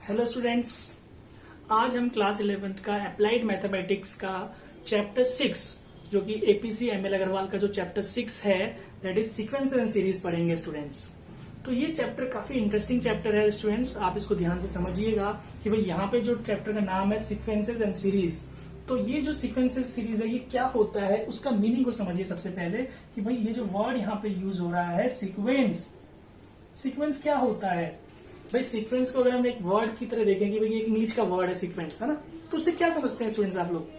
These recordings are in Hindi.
हेलो स्टूडेंट्स, आज हम क्लास 11th का अप्लाइड मैथमेटिक्स का चैप्टर 6 जो कि एपीसी एमएल अग्रवाल का जो चैप्टर 6 है that is sequence and series पढ़ेंगे स्टूडेंट्स। तो ये चैप्टर काफी इंटरेस्टिंग चैप्टर है स्टूडेंट्स, आप इसको ध्यान से समझिएगा कि भाई यहाँ पे जो चैप्टर का नाम है सीक्वेंसेस एंड सीरीज, तो ये जो सीक्वेंसेस सीरीज है ये क्या होता है उसका मीनिंग को समझिए सबसे पहले कि भाई ये जो वर्ड यहाँ पे यूज हो रहा है सीक्वेंस, सीक्वेंस क्या होता है। भाई सीक्वेंस को अगर हम एक वर्ड की तरह देखें कि भाई एक इंग्लिश का वर्ड है सीक्वेंस, है ना, तो उससे क्या समझते हैं स्टूडेंट्स आप लोग।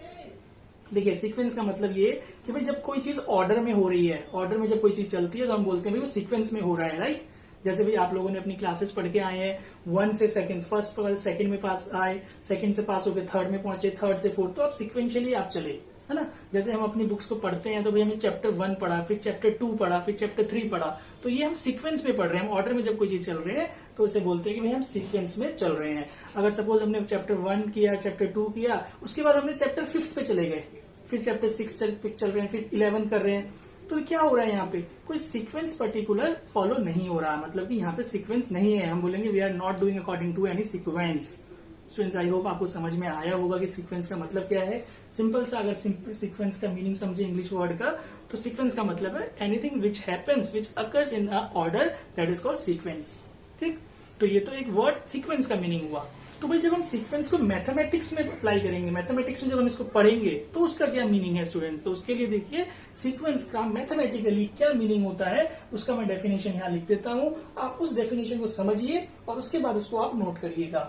देखिए सीक्वेंस का मतलब ये कि भाई जब कोई चीज ऑर्डर में हो रही है, ऑर्डर में जब कोई चीज चलती है तो हम बोलते हैं भाई वो सीक्वेंस में हो रहा है, राइट। जैसे भाई आप लोगों ने अपनी क्लासेस पढ़ के आए हैं, 1 से सेकंड, फर्स्ट पर सेकंड में पास आए, सेकंड से पास होकर थर्ड में पहुंचे, थर्ड से फोर्थ, तो आप सिक्वेंशियली आप चले, है ना। जैसे हम अपनी बुक्स को पढ़ते हैं तो भाई हमने चैप्टर 1 पढ़ा, फिर चैप्टर 2 पढ़ा, फिर चैप्टर 3 पढ़ा, तो ये हम सीक्वेंस में पढ़ रहे हैं। हम ऑर्डर में जब कोई चीज चल रही है तो उसे बोलते हैं कि भाई हम सीक्वेंस में चल रहे हैं। अगर सपोज हमने चैप्टर 1 किया, चैप्टर 2 किया, उसके बाद हमने चैप्टर 5 पे चले गए, फिर चैप्टर 6 चल रहे हैं, फिर 11 कर रहे हैं, तो क्या हो रहा है यहाँ पे कोई सीक्वेंस पर्टिकुलर फॉलो नहीं हो रहा, मतलब कि यहाँ पे सीक्वेंस नहीं है। हम बोलेंगे we are not doing according to any sequence. Students I hope आपको समझ में आया होगा कि सीक्वेंस का मतलब क्या है। सिंपल सा अगर सीक्वेंस का मीनिंग समझे इंग्लिश वर्ड का, तो सीक्वेंस का मतलब है anything which happens which occurs in a order that is called sequence. ठीक, तो ये तो एक वर्ड सीक्वेंस का मीनिंग हुआ। तो भाई जब हम सीक्वेंस को मैथमेटिक्स में अप्लाई करेंगे, मैथमेटिक्स में जब हम इसको पढ़ेंगे तो उसका क्या मीनिंग है स्टूडेंट्स। तो उसके लिए देखिए सीक्वेंस का मैथमेटिकली क्या मीनिंग होता है उसका मैं डेफिनेशन यहाँ लिख देता हूँ। आप उस डेफिनेशन को समझिए और उसके बाद उसको आप नोट करिएगा।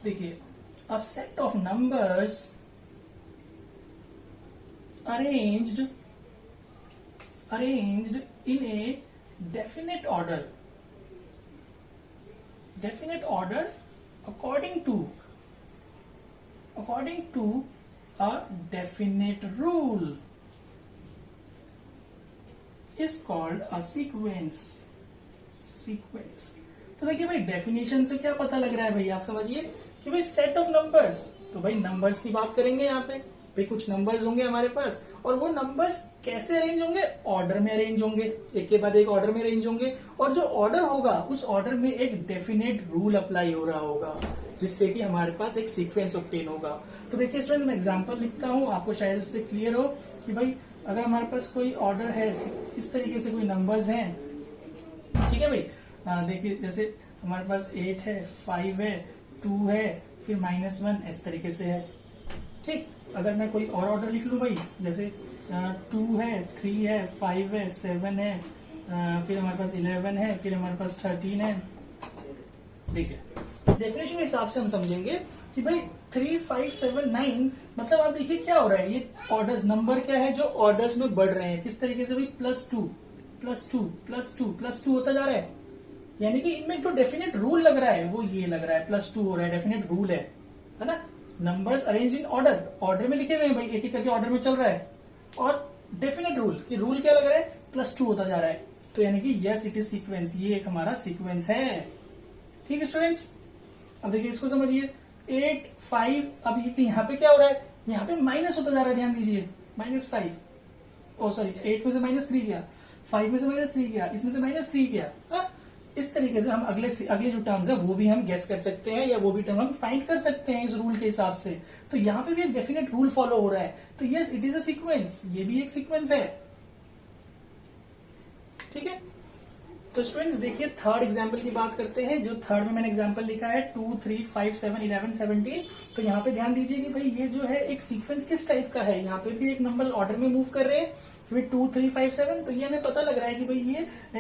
देखिए, a set of numbers arranged in a definite order according to a definite rule is called a sequence। तो देखिए भाई डेफिनेशन से क्या पता लग रहा है भाई, आप समझिए कि भाई सेट ऑफ नंबर्स, तो भाई नंबर्स की बात करेंगे यहाँ पे। भाई कुछ नंबर्स होंगे हमारे पास और वो नंबर्स कैसे अरेंज होंगे, ऑर्डर में अरेंज होंगे, एक के बाद एक ऑर्डर में अरेंज होंगे, और जो ऑर्डर होगा उस ऑर्डर में एक डेफिनेट रूल अप्लाई हो रहा होगा जिससे कि हमारे पास एक सीक्वेंस ऑब्टेन होगा। तो देखिए स्टूडेंट मैं एग्जांपल लिखता हूँ, आपको शायद उससे क्लियर हो कि भाई अगर हमारे पास कोई ऑर्डर है, इस तरीके से कोई नंबर्स हैं, ठीक है भाई। देखिए जैसे हमारे पास 8 है, 5 है, 2 है, फिर -1 इस तरीके से है। ठीक, अगर मैं कोई और ऑर्डर लिख लूं भाई, जैसे 2 है, 3 है, 5 है, 7 है, फिर हमारे पास 11 है, फिर हमारे पास 13 है। देखिए इस डेफिनेशन के हिसाब से हम समझेंगे कि भाई 3, 5, 7, 9 मतलब आप देखिए क्या हो रहा है, ये ऑर्डर्स नंबर क्या है जो ऑर्डर्स में बढ़ रहे हैं, किस तरीके से भाई +2 +2 +2 +2 होता जा रहा है। यानी कि इनमें जो डेफिनेट रूल लग रहा है वो ये लग रहा है, +2 हो रहा है, डेफिनेट रूल है ना। नंबर्स अरेंज इन ऑर्डर में लिखे हुए हैं भाई, एक एक करके ऑर्डर में चल रहा है, और डेफिनेट रूल कि रूल क्या लग रहा है, +2 होता जा रहा है। तो यानी कि यस इट इज सीक्वेंस, ये एक हमारा सीक्वेंस है। ठीक है स्टूडेंट्स, अब देखिए इसको समझिए 8, 5, अब यहाँ पे क्या हो रहा है, यहाँ पे माइनस होता जा रहा है, ध्यान दीजिए -5, ओ सॉरी 8 में से -3 गया, 5 में से -3 गया, इसमें से -3 गया। इस तरीके से हम अगले जो टर्म्स है वो भी हम गेस कर सकते हैं या वो भी टर्म हम फाइंड कर सकते हैं इस रूल के हिसाब से। तो यहाँ पे भी एक डेफिनेट रूल फॉलो हो रहा है, तो yes it is a sequence, ये भी एक सीक्वेंस है। ठीक है, तो स्टूडेंट्स देखिए थर्ड एग्जाम्पल की बात करते हैं। जो थर्ड में मैंने एग्जाम्पल लिखा है 2, 3, 5, 7, 11, 17, तो यहाँ पे ध्यान दीजिए कि भाई ये जो है एक सीक्वेंस किस टाइप का है, यहाँ पे भी एक नंबर ऑर्डर में मूव कर रहे हैं, 2, 3, 5, 7, तो ये हमें पता लग रहा है कि भाई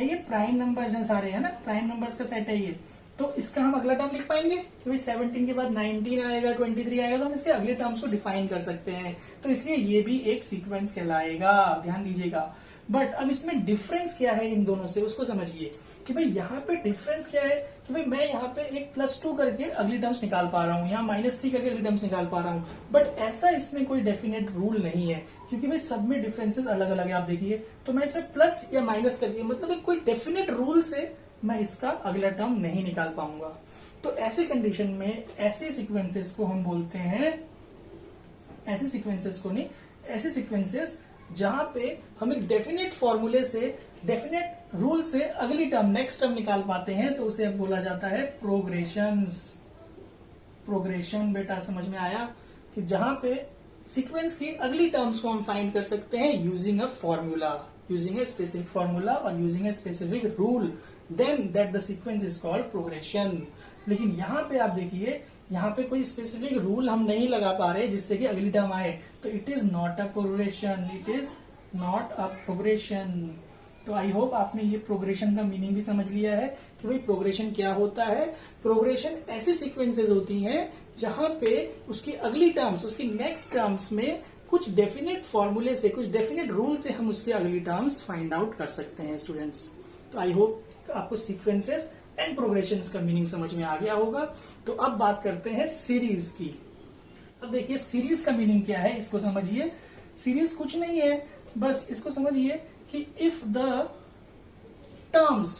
ये प्राइम नंबर्स हैं सारे, है ना, प्राइम नंबर्स का सेट है ये। तो इसका हम अगला टर्म लिख पाएंगे कि भाई 17 के बाद 19 आएगा, 23 आएगा, तो हम इसके अगले टर्म्स को डिफाइन कर सकते हैं। तो इसलिए ये भी एक सीक्वेंस कहलाएगा, ध्यान दीजिएगा। बट अब इसमें डिफरेंस क्या है इन दोनों से उसको समझिए कि भाई यहाँ पे डिफरेंस क्या है कि भाई मैं यहाँ पे एक +2 करके अगली टर्म्स निकाल पा रहा हूँ, यहाँ -3 करके अगली टर्म्स निकाल पा रहा हूँ, बट ऐसा इसमें कोई डेफिनेट रूल नहीं है क्योंकि भाई सब में डिफरेंसेस अलग अलग है। आप देखिए तो मैं इसमें प्लस या माइनस करके मतलब कोई डेफिनेट रूल से मैं इसका अगला टर्म नहीं निकाल पाऊंगा। तो ऐसे कंडीशन में ऐसे सीक्वेंसेस को हम बोलते हैं, ऐसे सीक्वेंसेस जहां पे हम एक डेफिनेट फॉर्मूले से डेफिनेट रूल से अगली टर्म नेक्स्ट टर्म निकाल पाते हैं तो उसे अब बोला जाता है प्रोग्रेशंस। प्रोग्रेशन बेटा समझ में आया कि जहां पे सीक्वेंस की अगली टर्म्स को हम फाइंड कर सकते हैं using a formula, using a specific formula और using a specific rule, then that the sequence is called progression. लेकिन यहाँ पे आप देखिए, यहाँ पे कोई स्पेसिफिक रूल हम नहीं लगा पा रहे जिससे कि अगली टर्म आए, तो it is not a progression, it is not a progression. तो आई होप आपने ये प्रोग्रेशन का मीनिंग भी समझ लिया है कि भाई प्रोग्रेशन क्या होता है। प्रोग्रेशन ऐसी सीक्वेंसेस होती हैं जहां पे उसकी अगली टर्म्स, उसकी नेक्स्ट टर्म्स में कुछ डेफिनेट फॉर्मूले से, कुछ डेफिनेट रूल से हम उसकी अगली टर्म्स फाइंड आउट कर सकते हैं स्टूडेंट्स। तो आई होप आपको सीक्वेंसेस एंड प्रोग्रेशन का मीनिंग समझ में आ गया होगा। तो अब बात करते हैं सीरीज की। अब देखिए सीरीज का मीनिंग क्या है, इसको समझिए। सीरीज कुछ नहीं है, बस इसको समझिए कि if the terms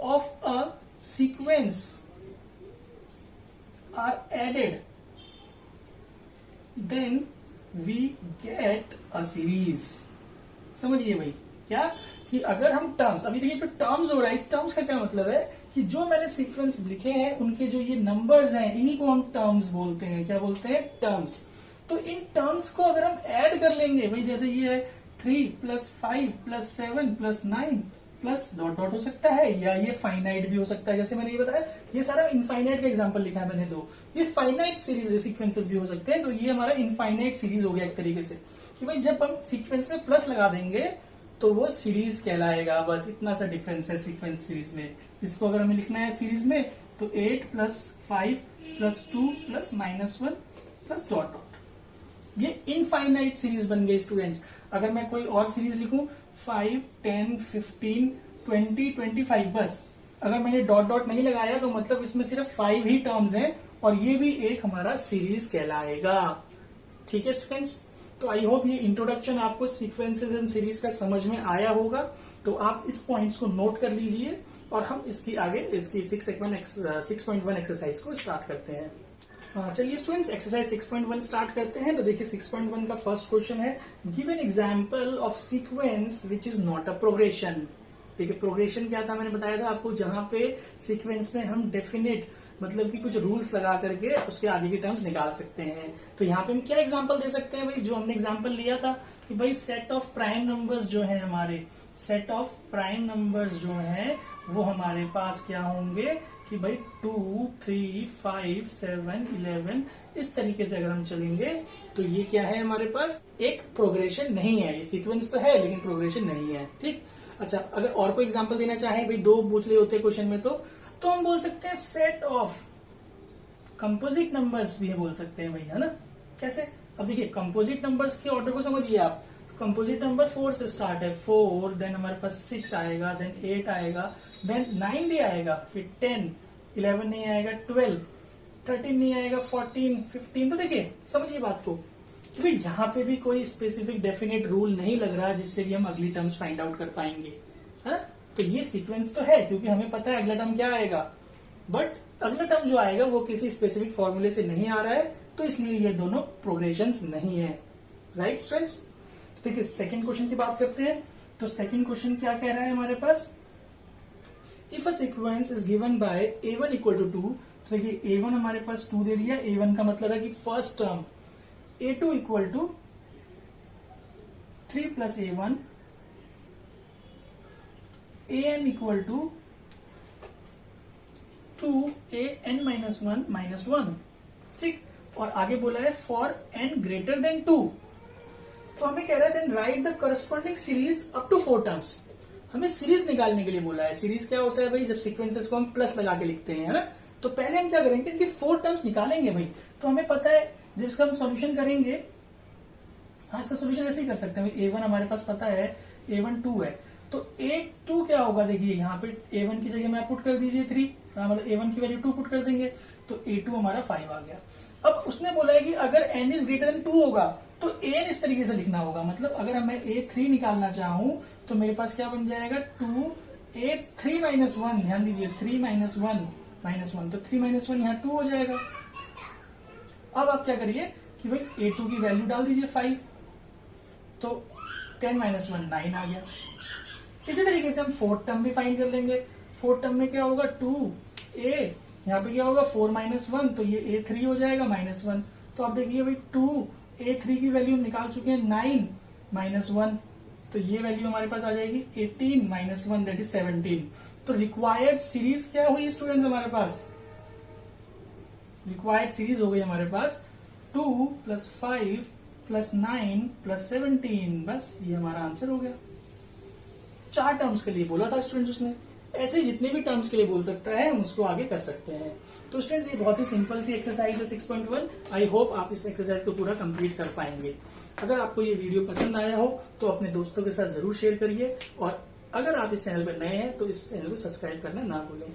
of a sequence are added then we get a series. समझिए भाई क्या, कि अगर हम टर्म्स, अभी देखिए जो टर्म्स हो रहा है, इस टर्म्स का क्या मतलब है कि जो मैंने सीक्वेंस लिखे हैं उनके जो ये नंबर्स हैं इन्हीं को हम टर्म्स बोलते हैं। क्या बोलते हैं? टर्म्स। तो इन टर्म्स को अगर हम ऐड कर लेंगे भाई, जैसे ये है 3 + 5 + 7 + 9 प्लस डॉट डॉट हो सकता है, या ये फाइनाइट भी हो सकता है। जैसे मैंने ये बताया, ये सारा इनफाइनाइट का एग्जांपल लिखा है मैंने दो। ये फाइनाइट सीरीज सीक्वेंसेस भी हो सकते हैं, तो ये हमारा इनफाइनाइट सीरीज हो गया एक तरीके से, कि भाई जब हम सीक्वेंस में प्लस लगा देंगे तो वो सीरीज कहलाएगा। बस इतना सा डिफरेंस है सीक्वेंस सीरीज में। इसको अगर हमें लिखना है सीरीज में तो 8 + 5 + 2 + -1 + डॉट डॉट। ये इनफाइनाइट सीरीज बन गई स्टूडेंट्स। अगर मैं कोई और सीरीज लिखूं 5, 10, 15, 20, 25, बस अगर मैंने डॉट डॉट नहीं लगाया तो मतलब इसमें सिर्फ 5 ही टर्म्स हैं और ये भी एक हमारा सीरीज कहलाएगा। ठीक है स्टूडेंट्स, तो आई होप ये इंट्रोडक्शन आपको सीक्वेंसेस एंड सीरीज का समझ में आया होगा। तो आप इस पॉइंट्स को नोट कर लीजिए और हम इसकी आगे इसकी 6.1 एक्सरसाइज को स्टार्ट करते हैं। चलिए स्टूडेंट्स एक्सरसाइज 6.1 स्टार्ट करते हैं। तो देखिए 6.1 का फर्स्ट क्वेश्चन है, give an example of sequence which is not a progression. देखिए प्रोग्रेशन क्या था, मैंने बताया था आपको, जहां पे सीक्वेंस में हम डेफिनेट मतलब कि कुछ रूल्स लगा करके उसके आगे की टर्म्स निकाल सकते हैं। तो यहाँ पे हम क्या एग्जांपल दे सकते हैं भाई, जो हमने एग्जांपल लिया था कि भाई सेट ऑफ प्राइम नंबर्स जो है हमारे, सेट ऑफ प्राइम नंबर्स जो है वो हमारे पास क्या होंगे कि भाई 2, 3, 5, 7, 11 इस तरीके से अगर हम चलेंगे तो ये क्या है हमारे पास, एक प्रोग्रेशन नहीं है। ये सीक्वेंस तो है लेकिन प्रोग्रेशन नहीं है। ठीक, अच्छा अगर और कोई एग्जांपल देना चाहें भाई, दो पूछ ले होते क्वेश्चन में तो हम बोल सकते हैं सेट ऑफ कंपोजिट नंबर्स भी बोल सकते हैं भाई, है ना। कैसे, अब देखिए कंपोजिट नंबर्स के ऑर्डर को समझिए आप। कंपोजिट नंबर 4 से स्टार्ट है, 4, देन हमारे पास 6 आएगा, देन 8 आएगा, देन 9 भी आएगा, फिर 10, 11 नहीं आएगा, 12, 13 नहीं आएगा, 14, 15। तो देखिए समझिए बात को कि भाई यहाँ पे भी कोई स्पेसिफिक डेफिनेट रूल नहीं लग रहा जिससे कि हम अगली टर्म्स फाइंड आउट कर पाएंगे, है ना। तो ये सीक्वेंस तो है क्योंकि हमें पता है अगला टर्म क्या आएगा, बट अगला टर्म जो आएगा वो किसी स्पेसिफिक फॉर्मूले से नहीं आ रहा है, तो इसलिए ये दोनों प्रोग्रेशंस नहीं है। राइट स्टूडेंट्स, देखिए सेकंड क्वेश्चन की बात करते हैं। तो सेकंड क्वेश्चन क्या कह रहा है हमारे पास, if a sequence is given by a1 = 2। तो देखिए a1 हमारे पास 2 दे दिया, a1 का मतलब है कि first term, a2 = 3 + a1, an = 2an - 1 ठीक, और आगे बोला है फॉर n ग्रेटर देन 2। तो हमें कह रहा है then write the corresponding series up to 4 terms. हमें सीरीज निकालने के लिए बोला है। सीरीज क्या होता है भाई, जब सीक्वेंसेस को हम प्लस लगा के लिखते हैं, है ना। तो पहले हम क्या करेंगे कि 4 टर्म्स निकालेंगे भाई। तो हमें पता है जब इसका हम सॉल्यूशन करेंगे, हाँ इसका सॉल्यूशन ऐसे ही कर सकते हैं। a1 हमारे पास पता है, a1 2 है, तो a2 क्या होगा, देखिए यहाँ पे a1 की जगह में पुट कर दीजिए 3, मतलब a1 की वैल्यू 2 पुट कर देंगे तो a2 हमारा 5 आ गया। अब उसने बोला है कि अगर n इज ग्रेटर देन 2 होगा तो an इस तरीके से लिखना होगा। मतलब अगर मैं a3 निकालना चाहूं तो मेरे पास क्या बन जाएगा, 2a3 - 1। ध्यान दीजिए 3 - 1 -1, तो 3 - 1 यहाँ 2 हो जाएगा। अब आप क्या करिए कि भाई a2 की वैल्यू डाल दीजिए 5, तो 10 - 1 9 आ गया। इसी तरीके से हम फोर्थ टर्म भी फाइंड कर लेंगे। फोर्थ टर्म में क्या होगा 2a, यहाँ पे क्या होगा 4 - 1, तो ये a3 हो जाएगा -1। तो आप देखिए भाई 2a3 की वैल्यू हम निकाल चुके हैं 9 - 1, तो ये वैल्यू हमारे पास आ जाएगी 18 - 1 दैट इज 17। तो रिक्वायर्ड सीरीज क्या हुई स्टूडेंट्स हमारे पास? रिक्वायर्ड सीरीज हो गई हमारे पास 2 + 5 + 9 + 17। बस ये हमारा आंसर हो गया। 4 टर्म्स के लिए बोला था स्टूडेंट्स उसने, ऐसे ही जितने भी टर्म्स के लिए बोल सकता है हम उसको आगे कर सकते हैं। तो स्टूडेंट्स ये बहुत ही सिंपल सी एक्सरसाइज है 6.1। आई होप आप इस एक्सरसाइज को पूरा कंप्लीट कर पाएंगे। अगर आपको ये वीडियो पसंद आया हो तो अपने दोस्तों के साथ जरूर शेयर करिए, और अगर आप इस चैनल पर नए हैं तो इस चैनल को सब्सक्राइब करना ना भूलें।